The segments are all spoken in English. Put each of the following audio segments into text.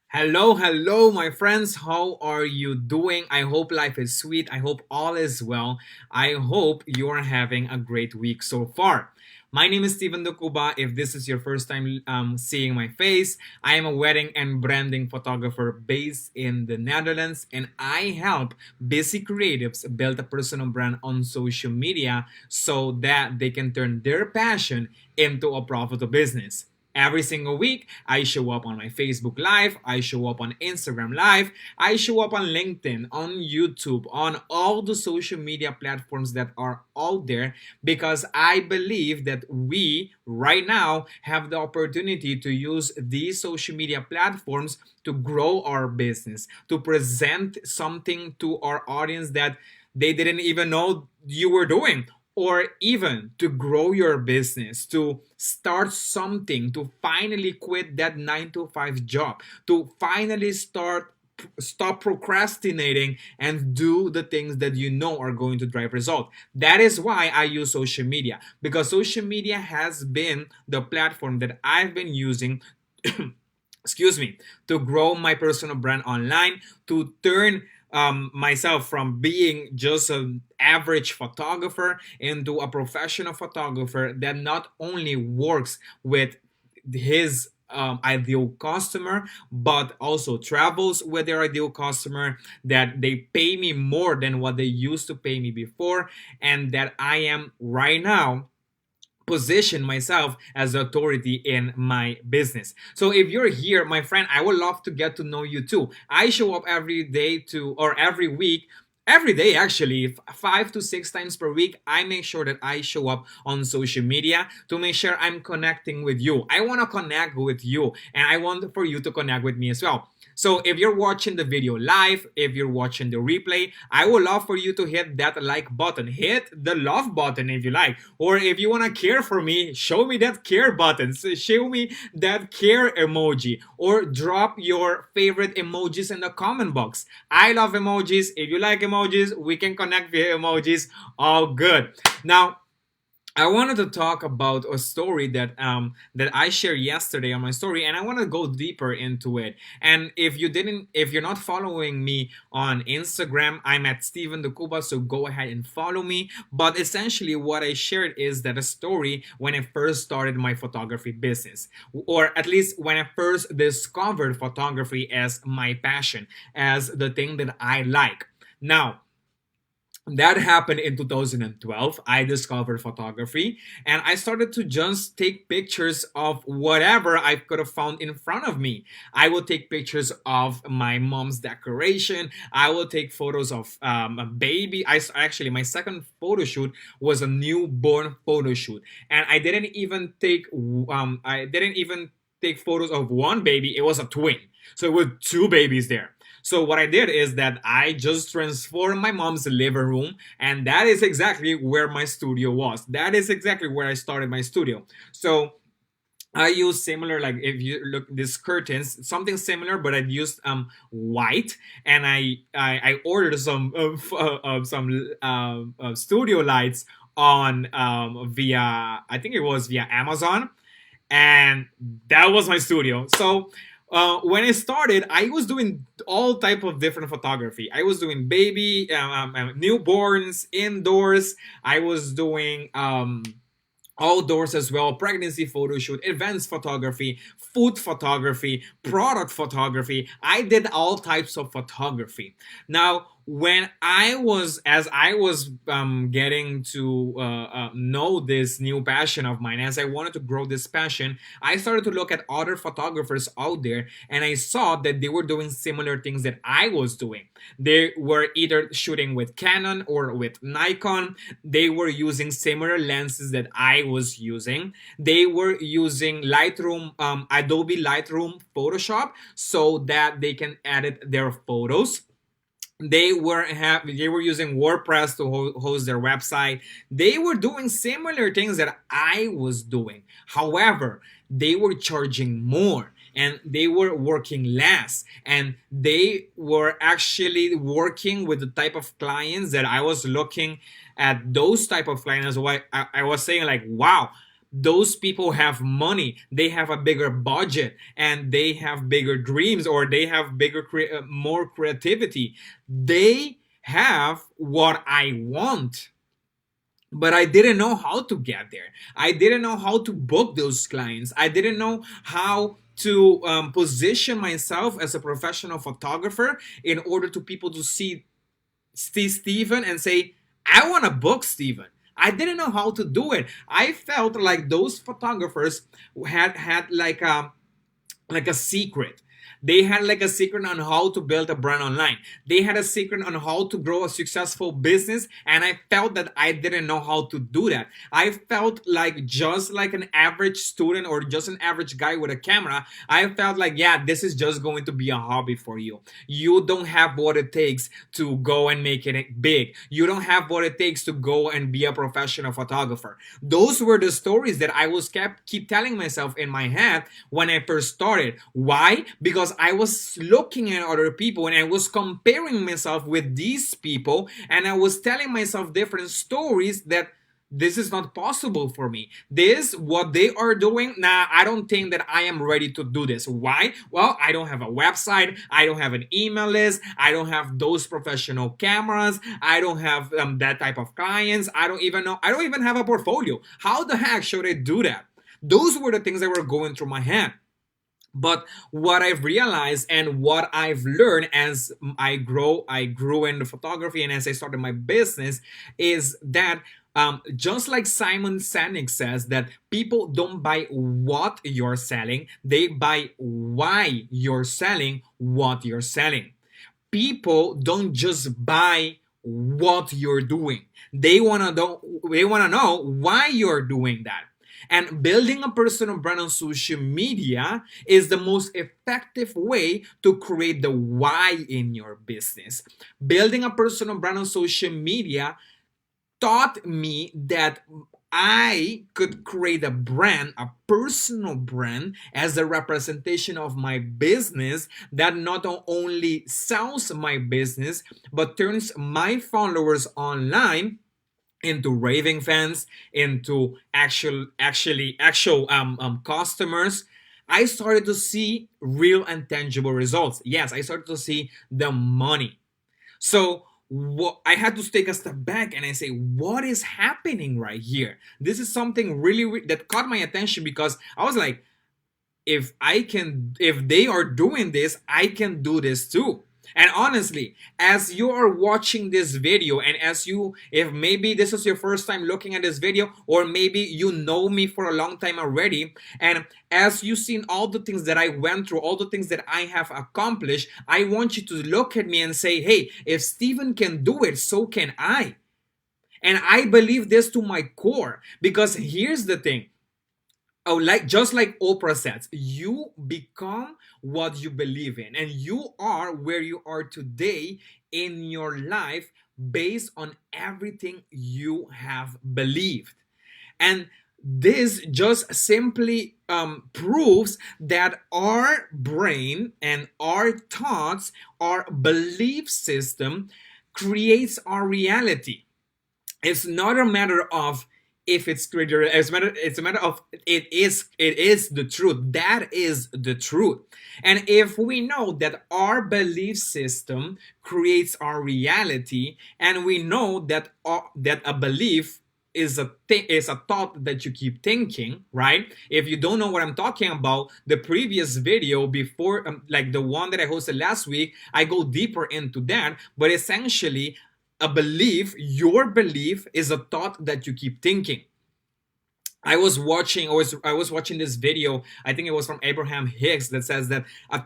Hello, hello, my friends. How are you doing? I hope life is sweet. I hope all is well. I hope you're having a great week so far. My name is Steven Ducuba. If this is your first time seeing my face, I am a wedding and branding photographer based in the Netherlands, and I help busy creatives build a personal brand on social media so that they can turn their passion into a profitable business. Every single week, I show up on my Facebook Live, I show up on Instagram Live, I show up on LinkedIn, on YouTube, on all the social media platforms that are out there because I believe that we right now have the opportunity to use these social media platforms to grow our business, to present something to our audience that they didn't even know you were doing, or even to grow your business, to start something, to finally quit that 9 to 5 job, to finally stop procrastinating and do the things that you know are going to drive result. That is why I use social media, because social media has been the platform that I've been using excuse me, to grow my personal brand online, to turn myself from being just an average photographer into a professional photographer that not only works with his ideal customer, but also travels with their ideal customer, that they pay me more than what they used to pay me before, and that I am right now position myself as the authority in my business. So if you're here, my friend, I would love to get to know you too. I show up every day to or every week, every day actually, 5 to 6 times per week. I make sure that I show up on social media to make sure I'm connecting with you. I want to connect with you, and I want for you to connect with me as well. So if you're watching the video live, if you're watching the replay, I would love for you to hit that like button. Hit the love button if you like. Or if you want to care for me, show me that care button. So show me that care emoji. Or drop your favorite emojis in the comment box. I love emojis. If you like emojis, we can connect via emojis. All good. Now, I wanted to talk about a story that I shared yesterday on my story, and I want to go deeper into it. And if you're not following me on Instagram, I'm at Steven the Cuba, so go ahead and follow me. But essentially, what I shared is that a story when I first started my photography business, or at least when I first discovered photography as my passion, as the thing that I like. Now, that happened in 2012. I discovered photography, and I started to just take pictures of whatever I could have found in front of me. I would take pictures of my mom's decoration. I will take photos of a baby. Actually, my second photo shoot was a newborn photo shoot, and I didn't even take photos of one baby. It was a twin, so it was two babies there. So what I did is that I just transformed my mom's living room, and that is exactly where my studio was. That is exactly where I started my studio. So I use similar, like if you look these curtains, something similar, but I used white, and I ordered some studio lights on via, I think it was via Amazon, and that was my studio. So when I started, I was doing all type of different photography. I was doing baby, newborns, indoors. I was doing outdoors as well, pregnancy photo shoot, events photography, food photography, product photography. I did all types of photography. Now, as I was getting to know this new passion of mine, as I wanted to grow this passion, I started to look at other photographers out there, and I saw that they were doing similar things that I was doing. They were either shooting with Canon or with Nikon. They were using similar lenses that I was using. They were using Lightroom, Adobe Lightroom Photoshop, so that they can edit their photos. They were using WordPress to host their website. They were doing similar things that I was doing. However, they were charging more, and they were working less, and they were actually working with the type of clients that I was looking at. Those type of clients, why I was saying like, wow, those people have money, they have a bigger budget, and they have bigger dreams, or they have more creativity. They have what I want, but I didn't know how to get there. I didn't know how to book those clients. I didn't know how to position myself as a professional photographer in order to people to see Steven and say, I want to book Steven. I didn't know how to do it. I felt like those photographers had like a secret. They had like a secret on how to build a brand online. They had a secret on how to grow a successful business, and I felt that I didn't know how to do that. I felt like just like an average student or just an average guy with a camera. I felt like, yeah, this is just going to be a hobby for you. You don't have what it takes to go and make it big. You don't have what it takes to go and be a professional photographer. Those were the stories that I was keep telling myself in my head when I first started. Why? Because I was looking at other people and I was comparing myself with these people, and I was telling myself different stories that this is not possible for me. This, what they are doing, nah, I don't think that I am ready to do this. Why? Well, I don't have a website. I don't have an email list. I don't have those professional cameras. I don't have that type of clients. I don't even know. I don't even have a portfolio. How the heck should I do that? Those were the things that were going through my head. But what I've realized and what I've learned as I grew in the photography and as I started my business is that just like Simon Sinek says, that people don't buy what you're selling, they buy why you're selling what you're selling. People don't just buy what you're doing. They wanna know why you're doing that. And building a personal brand on social media is the most effective way to create the why in your business. Building a personal brand on social media taught me that I could create a brand, a personal brand, as a representation of my business that not only sells my business, but turns my followers online into raving fans, into actual customers. I started to see real and tangible results. Yes, I started to see the money. So I had to take a step back and I say, what is happening right here? This is something really that caught my attention, because I was like, if they are doing this, I can do this too. And honestly, as you are watching this video, and if maybe this is your first time looking at this video, or maybe you know me for a long time already, and as you've seen all the things that I went through, all the things that I have accomplished, I want you to look at me and say, hey, if Steven can do it, so can I. And I believe this to my core, because here's the thing. Oh, just like Oprah says, you become what you believe in, and you are where you are today in your life based on everything you have believed. And this just simply proves that our brain and our thoughts, our belief system creates our reality. It's not a matter of if it's greater. It's a matter of it is the truth. That is the truth. And if we know that our belief system creates our reality, and we know that that a belief is a thought that you keep thinking, right? If you don't know what I'm talking about, the previous video before, like the one that I hosted last week, I go deeper into that. But essentially, your belief is a thought that you keep thinking. I was watching this video. I think it was from Abraham Hicks, that says that a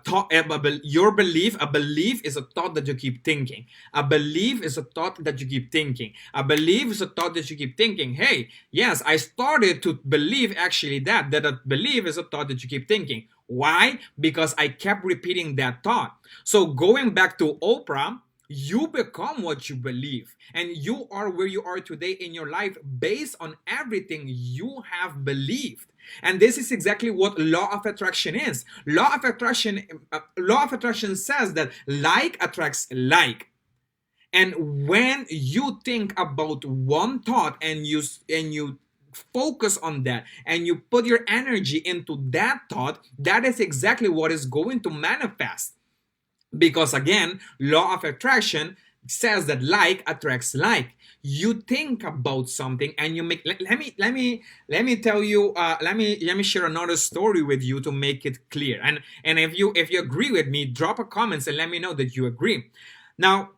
belief is a thought that you keep thinking. A belief is a thought that you keep thinking. A belief is a thought that you keep thinking. Hey, yes, I started to believe actually that a belief is a thought that you keep thinking. Why? Because I kept repeating that thought. So going back to Oprah, you become what you believe, and you are where you are today in your life based on everything you have believed. And this is exactly what law of attraction is. Law of attraction says that like attracts like. And when you think about one thought and you focus on that and you put your energy into that thought, that is exactly what is going to manifest. Because again, law of attraction says that like attracts like. You think about something and you make, let me tell you, let me share another story with you to make it clear. And if you agree with me, drop a comment and let me know that you agree. Now,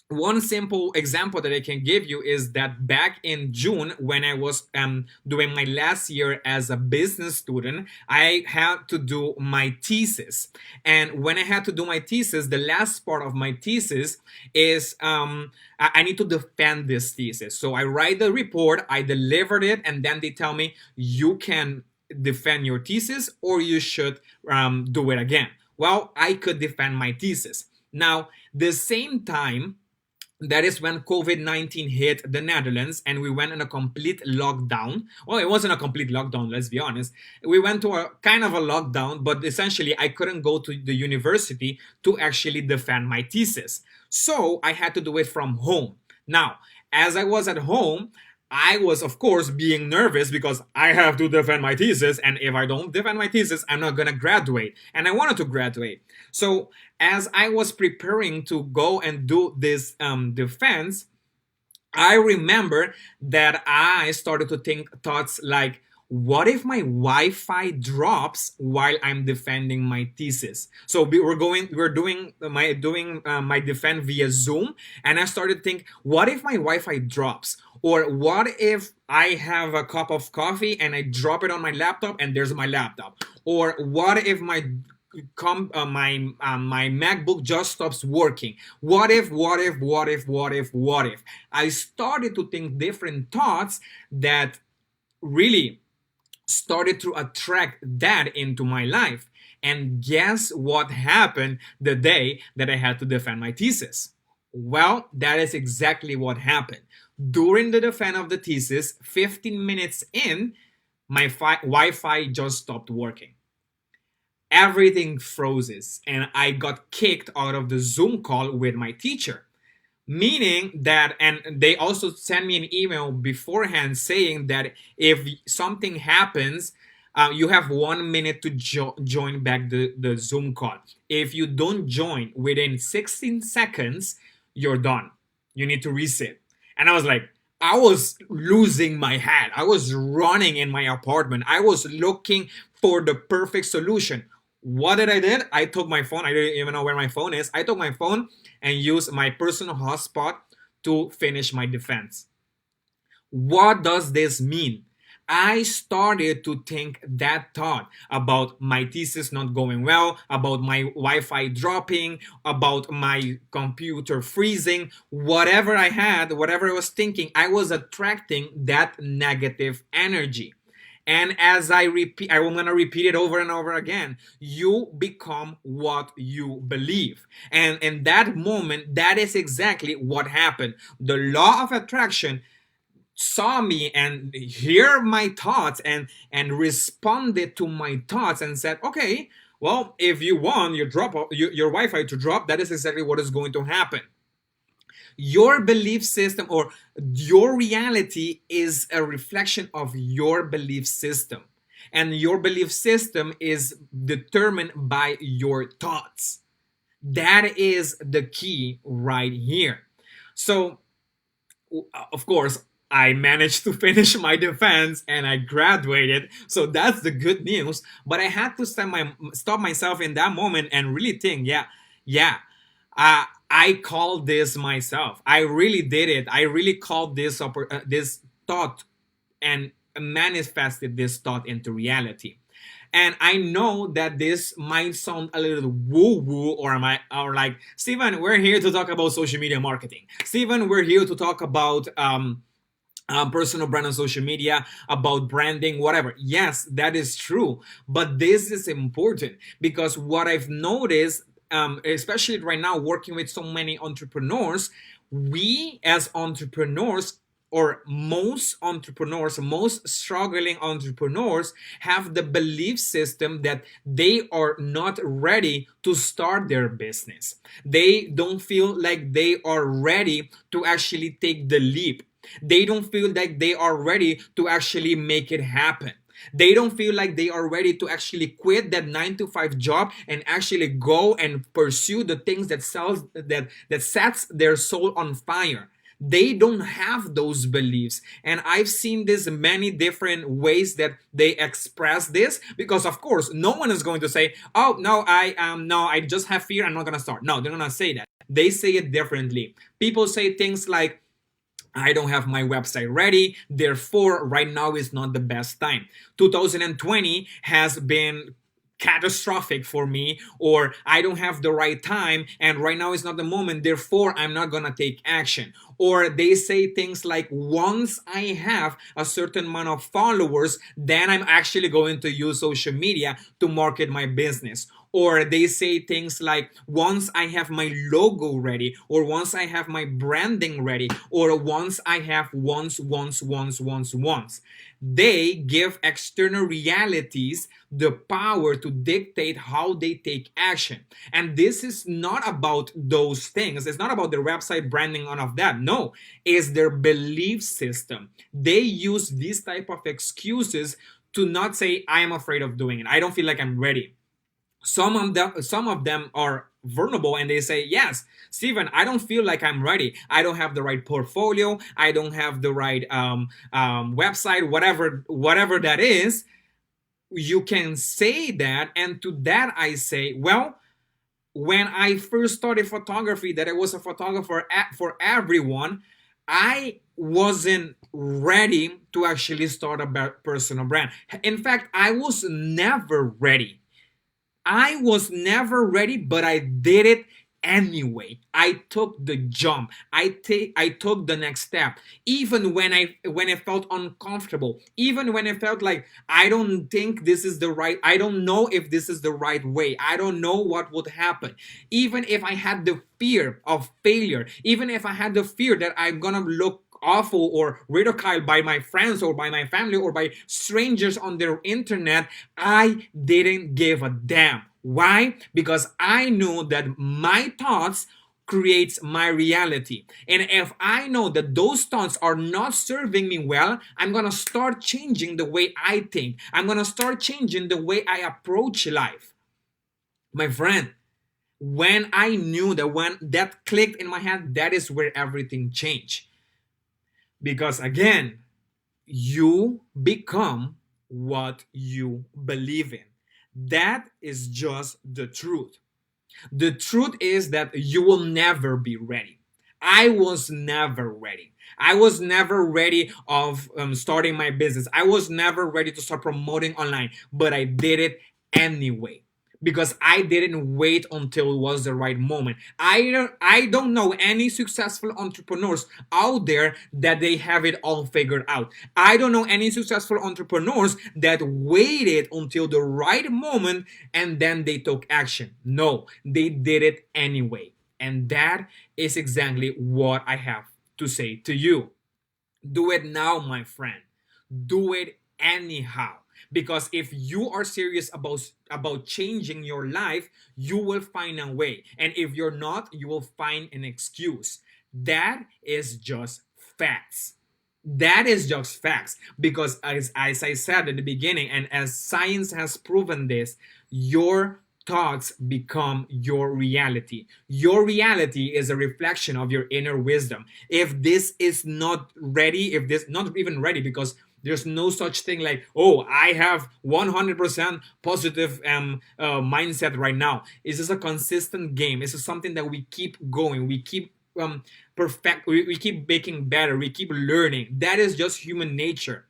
one simple example that I can give you is that back in June, when I was doing my last year as a business student, I had to do my thesis. And when I had to do my thesis, the last part of my thesis is I need to defend this thesis. So I write the report, I delivered it, and then they tell me you can defend your thesis or you should do it again. Well, I could defend my thesis. Now, the same time, that is when COVID-19 hit the Netherlands and we went in a complete lockdown. Well, it wasn't a complete lockdown, let's be honest. We went to a kind of a lockdown, but essentially I couldn't go to the university to actually defend my thesis. So I had to do it from home. Now, as I was at home, I was, of course, being nervous because I have to defend my thesis. And if I don't defend my thesis, I'm not going to graduate. And I wanted to graduate. So, as I was preparing to go and do this defense, I remember that I started to think thoughts like, what if my Wi-Fi drops while I'm defending my thesis? So we're doing my defense via Zoom, and I started to think, what if my Wi-Fi drops? Or what if I have a cup of coffee and I drop it on my laptop and there's my laptop? Or what if my MacBook just stops working? What if? I started to think different thoughts that really started to attract that into my life. And guess what happened the day that I had to defend my thesis? Well, that is exactly what happened. During the defense of the thesis, 15 minutes in, my Wi-Fi just stopped working. Everything froze and I got kicked out of the Zoom call with my teacher. Meaning that, and they also sent me an email beforehand saying that if something happens, you have 1 minute to join back the Zoom call. If you don't join within 16 seconds, you're done. You need to reset. And I was like, I was losing my head. I was running in my apartment. I was looking for the perfect solution. What did I did? I took my phone. I didn't even know where my phone is. I took my phone and used my personal hotspot to finish my defense. What does this mean? I started to think that thought about my thesis not going well, about my Wi-Fi dropping, about my computer freezing, whatever I had, whatever I was thinking, I was attracting that negative energy. And as I repeat, I'm going to repeat it over and over again. You become what you believe. And in that moment, that is exactly what happened. The law of attraction saw me and hear my thoughts and responded to my thoughts and said, okay, well, if you want your Wi-Fi to drop, that is exactly what is going to happen. Your belief system or your reality is a reflection of your belief system. And your belief system is determined by your thoughts. That is the key right here. So, of course, I managed to finish my defense and I graduated. So that's the good news. But I had to stop myself in that moment and really think, yeah, I called this myself. I really did it. I really called this thought and manifested this thought into reality. And I know that this might sound a little woo-woo or like, Steven, we're here to talk about social media marketing. Steven, we're here to talk about personal brand on social media, about branding, whatever. Yes, that is true. But this is important because what I've noticed, especially right now, working with so many entrepreneurs, we as entrepreneurs, or most entrepreneurs, most struggling entrepreneurs, have the belief system that they are not ready to start their business. They don't feel like they are ready to actually take the leap. They don't feel like they are ready to actually make it happen. They don't feel like they are ready to actually quit that 9 to 5 job and actually go and pursue the things that sets their soul on fire. They don't have those beliefs, and I've seen this many different ways that they express this, because of course no one is going to say, oh no, I just have fear, I'm not gonna start. No, they're not gonna say that. They say it differently. People say things like, I don't have my website ready, therefore right now is not the best time. 2020 has been catastrophic for me, or I don't have the right time and right now is not the moment, therefore I'm not gonna take action. Or they say things like, once I have a certain amount of followers, then I'm actually going to use social media to market my business. Or they say things like, once I have my logo ready, or once I have my branding ready, or once I have once. They give external realities the power to dictate how they take action. And this is not about those things. It's not about their website branding, none of that. No, it's their belief system. They use these type of excuses to not say, I am afraid of doing it, I don't feel like I'm ready. Some of them are vulnerable and they say, yes, Stephen, I don't feel like I'm ready, I don't have the right portfolio, I don't have the right website, whatever that is. You can say that, and to that I say, well, when I first started photography, that I was a photographer for everyone, I wasn't ready to actually start a personal brand. In fact, I was never ready. I was never ready, but I did it anyway. I took the jump. I took the next step. Even when I felt uncomfortable, even when I felt like I don't think this is the right, I don't know if this is the right way. I don't know what would happen. Even if I had the fear of failure, even if I had the fear that I'm gonna look awful or ridiculed by my friends or by my family or by strangers on their internet, I didn't give a damn. Why? Because I knew that my thoughts creates my reality. And if I know that those thoughts are not serving me well, I'm going to start changing the way I think. I'm going to start changing the way I approach life. My friend, when I knew that, when that clicked in my head, that is where everything changed. Because again, you become what you believe in. That is just the truth. The truth is that you will never be ready. I was never ready. I was never ready of starting my business. I was never ready to start promoting online, but I did it anyway because I didn't wait until it was the right moment. I don't know any successful entrepreneurs out there that they have it all figured out. I don't know any successful entrepreneurs that waited until the right moment and then they took action. No, they did it anyway. And that is exactly what I have to say to you. Do it now, my friend. Do it anyhow. Because if you are serious about changing your life, you will find a way. And if you're not, you will find an excuse. That is just facts. That is just facts. Because as I said at the beginning, and as science has proven this, your thoughts become your reality. Your reality is a reflection of your inner wisdom. If this is not ready, if this not even ready, because there's no such thing like, oh, I have 100% positive mindset right now. It's just a consistent game. It's just something that we keep going. We keep perfect. We keep making better. We keep learning. That is just human nature.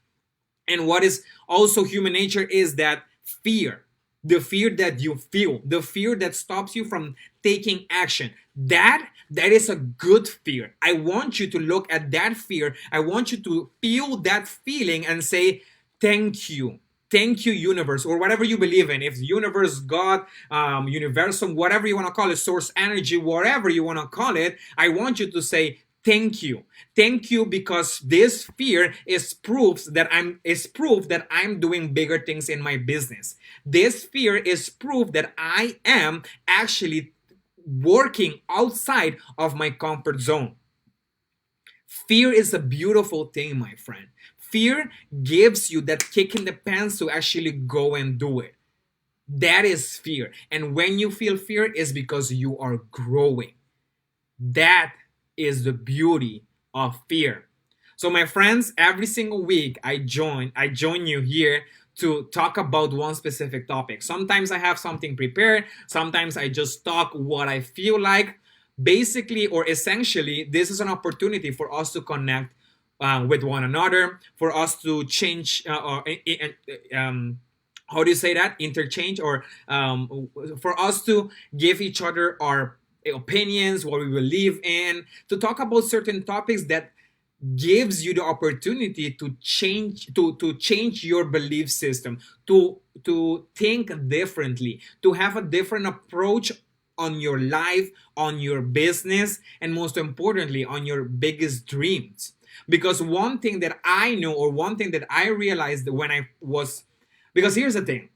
And what is also human nature is that fear, the fear that you feel, the fear that stops you from taking action. That is a good fear. I want you to look at that fear. I want you to feel that feeling and say, thank you. Thank you, universe, or whatever you believe in. If universe, God, universum, whatever you want to call it, source energy, whatever you want to call it, I want you to say, thank you. Thank you, because this fear is proof that I'm doing bigger things in my business. This fear is proof that I am actually working outside of my comfort zone. Fear is a beautiful thing, my friend. Fear gives you that kick in the pants to actually go and do it. That is fear. And when you feel fear, is because you are growing. That is the beauty of fear. So my friends, every single week I join you here to talk about one specific topic. Sometimes I have something prepared, sometimes I just talk what I feel like. Basically or essentially, this is an opportunity for us to connect with one another, for us to change how do you say that, interchange, or for us to give each other our opinions, what we believe in, to talk about certain topics that gives you the opportunity to change your belief system, to think differently, to have a different approach on your life, on your business, and most importantly on your biggest dreams. Because one thing that I know, or one thing that I realized when I was, because here's the thing,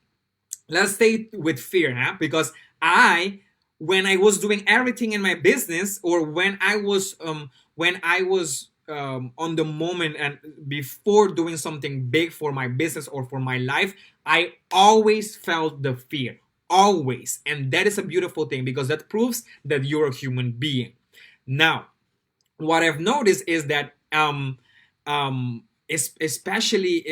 let's stay with fear, huh? Because I, when I was doing everything in my business, or when I was on the moment and before doing something big for my business or for my life, I always felt the fear, always. And that is a beautiful thing, because that proves that you're a human being. Now, what I've noticed is that especially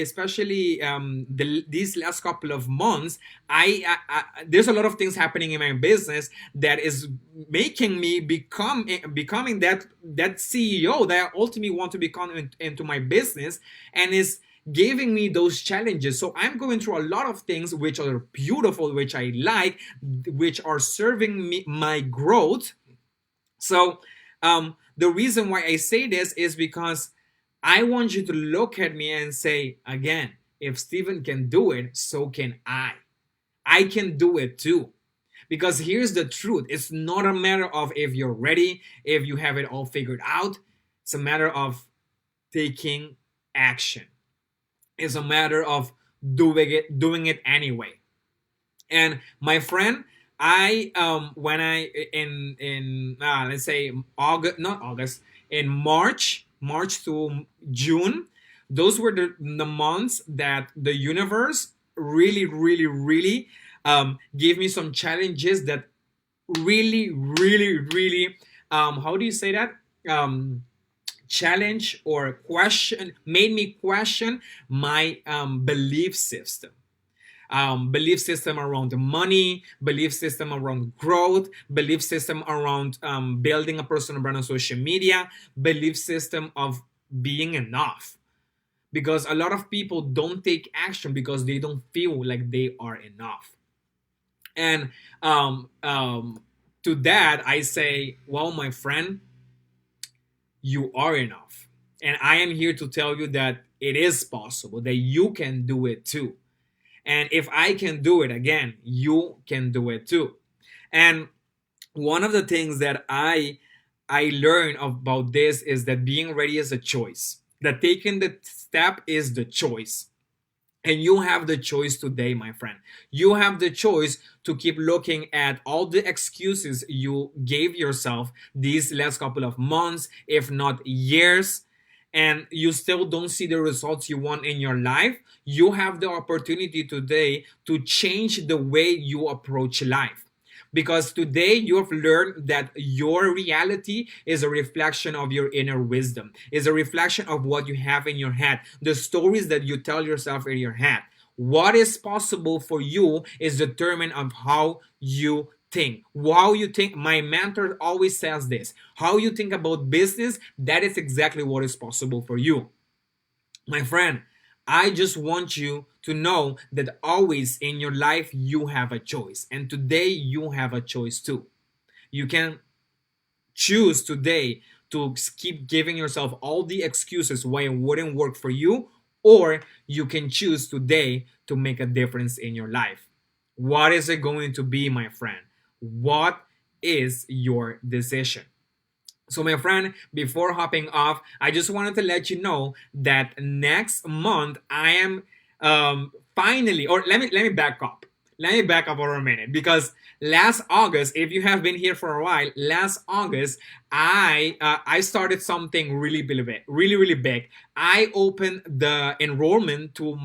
these last couple of months, there's a lot of things happening in my business that is making me becoming that CEO that I ultimately want to become into my business, and is giving me those challenges. So I'm going through a lot of things which are beautiful, which I like, which are serving me my growth. So, the reason why I say this is because I want you to look at me and say, again, if Stephen can do it, so can I. I can do it too. Because here's the truth, it's not a matter of if you're ready, if you have it all figured out. It's a matter of taking action. It's a matter of doing it anyway. And my friend, I when I in let's say August, not August, in March to June, those were the months that the universe really gave me some challenges that really how do you say that, challenge or question, made me question my belief system around money, belief system around growth, belief system around building a personal brand on social media, belief system of being enough. Because a lot of people don't take action because they don't feel like they are enough. And to that, I say, well, my friend, you are enough. And I am here to tell you that it is possible, that you can do it too. And if I can do it, again, you can do it too. And one of the things that I learned about this is that being ready is a choice. That taking the step is the choice. And you have the choice today, my friend. You have the choice to keep looking at all the excuses you gave yourself these last couple of months, if not years, and you still don't see the results you want in your life. You have the opportunity today to change the way you approach life. Because today you have learned that your reality is a reflection of your inner wisdom, is a reflection of what you have in your head, the stories that you tell yourself in your head. What is possible for you is determined of how you think. How you think, my mentor always says this, how you think about business, that is exactly what is possible for you. My friend, I just want you to know that always in your life you have a choice. And today you have a choice too. You can choose today to keep giving yourself all the excuses why it wouldn't work for you, or you can choose today to make a difference in your life. What is it going to be, my friend? What is your decision? So, my friend, before hopping off, I just wanted to let you know that next month I am finally, or let me back up. let me back up for a minute because last August, if you have been here for a while, last August I started something really big. I opened the enrollment to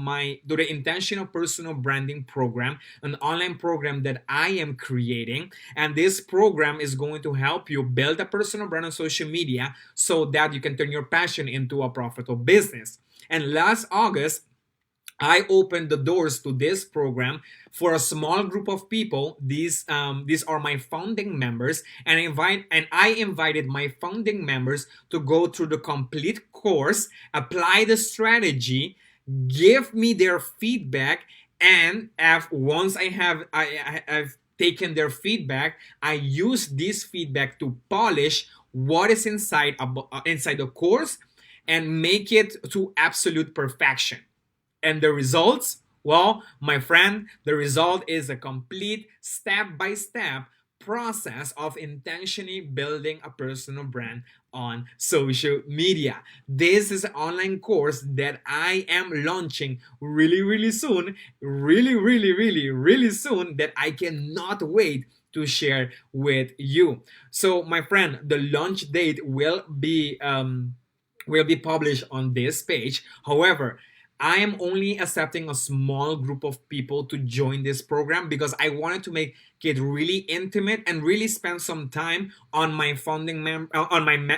the intentional personal branding program, an online program that I am creating, and this program is going to help you build a personal brand on social media so that you can turn your passion into a profitable business. And last August, I opened the doors to this program for a small group of people. These are my founding members, and I invited my founding members to go through the complete course, apply the strategy, give me their feedback, and once I've taken their feedback, I use this feedback to polish what is inside the course and make it to absolute perfection. And the results? Well, my friend, the result is a complete step by step process of intentionally building a personal brand on social media. This is an online course that I am launching really soon, really soon, that I cannot wait to share with you. So, my friend, the launch date will be published on this page. However, I am only accepting a small group of people to join this program because I wanted to make it really intimate and really spend some time on my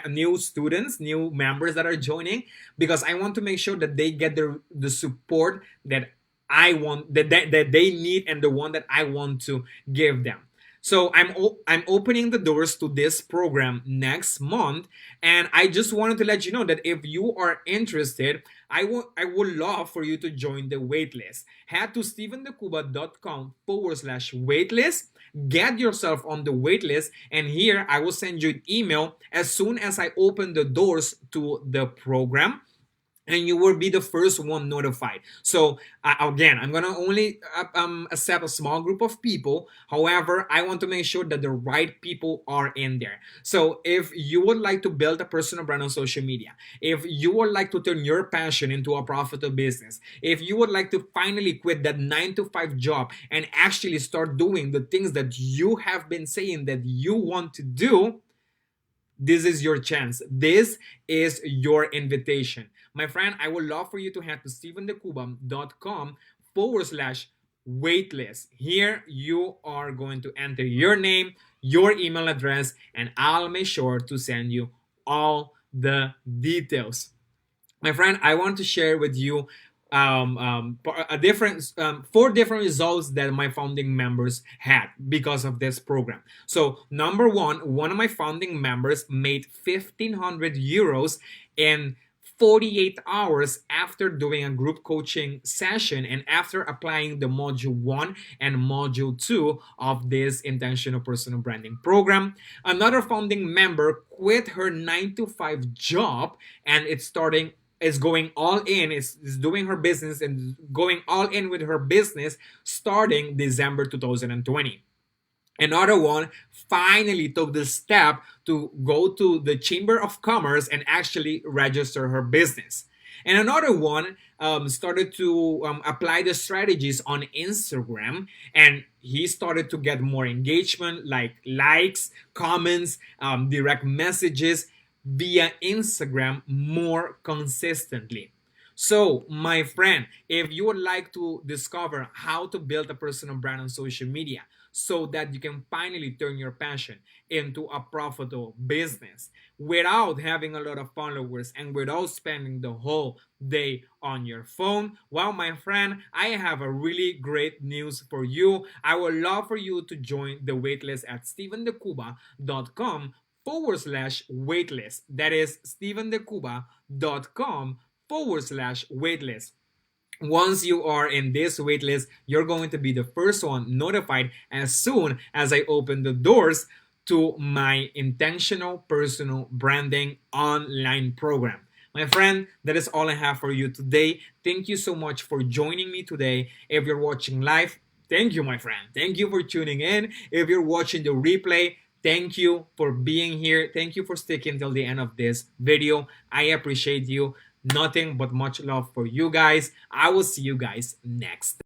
new students, new members that are joining, because I want to make sure that they get the support that that they need and the one that I want to give them. So I'm opening the doors to this program next month, and I just wanted to let you know that if you are interested, I would love for you to join the waitlist. Head to stephenthecuba.com/waitlist. Get yourself on the waitlist, and here I will send you an email as soon as I open the doors to the program, and you will be the first one notified. So again, I'm gonna only accept a small group of people. However, I want to make sure that the right people are in there. So if you would like to build a personal brand on social media, if you would like to turn your passion into a profitable business, if you would like to finally quit that 9 to 5 job and actually start doing the things that you have been saying that you want to do, this is your chance. This is your invitation. My friend, I would love for you to head to stephenthecuba.com/waitlist. Here you are going to enter your name, your email address, and I'll make sure to send you all the details. My friend, I want to share with you a different 4 different results that my founding members had because of this program. So number one of my founding members made 1,500 euros in 48 hours after doing a group coaching session and after applying the module 1 and module 2 of this intentional personal branding program. Another founding member quit her 9 to 5 job and is going all in, is doing her business and going all in with her business starting December 2020. Another one finally took the step to go to the Chamber of Commerce and actually register her business. And another one started to apply the strategies on Instagram, and he started to get more engagement, like likes, comments, direct messages via Instagram more consistently. So, my friend, if you would like to discover how to build a personal brand on social media so that you can finally turn your passion into a profitable business without having a lot of followers and without spending the whole day on your phone, well, my friend, I have a really great news for you. I would love for you to join the waitlist at stephenthecuba.com/waitlist. That is stephenthecuba.com/waitlist. Once you are in this waitlist, you're going to be the first one notified as soon as I open the doors to my intentional personal branding online program. My friend, that is all I have for you today. Thank you so much for joining me today. If you're watching live, thank you, my friend. Thank you for tuning in. If you're watching the replay, thank you for being here. Thank you for sticking till the end of this video. I appreciate you. Nothing but much love for you guys. I will see you guys next.